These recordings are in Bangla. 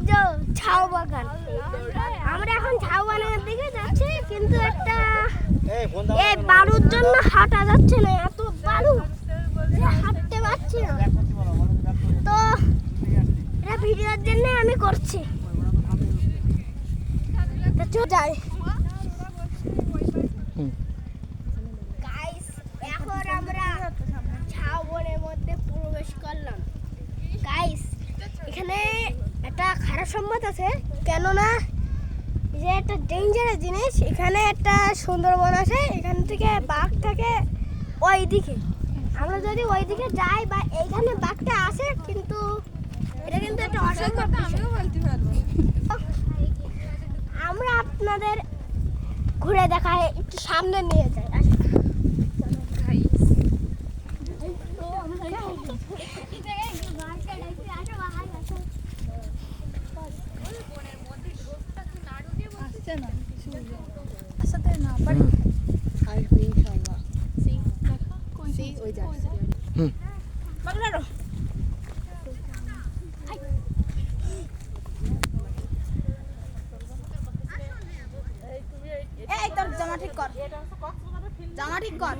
যে ঝাউ বাগান। আমরা এখন ঝাউ বাগানের দিকে যাচ্ছি, কিন্তু একটা এই বালুর জন্য হাঁটা যাচ্ছে না, এত বালু হাঁটতে পারছি না। তো এটা ভিডিওর জন্য আমি করছি, যাই। গাইস, এখন আমরা ঝাউ বনের মধ্যে প্রবেশ করলাম। গাইস, এখানে একটা খারাপ সম্মত আছে, কেননা যে একটা ডেঞ্জারাস জিনিস। এখানে একটা সুন্দরবন আছে, এখান থেকে বাঘ থাকে ওই দিকে। আমরা যদি ওই দিকে যাই বা এইখানে বাঘটা আসে, কিন্তু এটা কিন্তু একটা অসম্ভব বিষয়। আমরা আপনাদের ঘুরে দেখায় একটু সামনে নিয়ে যাই। জামা ঠিক কর, জামা ঠিক কর।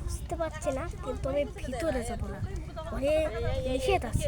বুঝতে পারছি না, কিন্তু আমি ভিতরে যাবো না, নিষেধ আছে।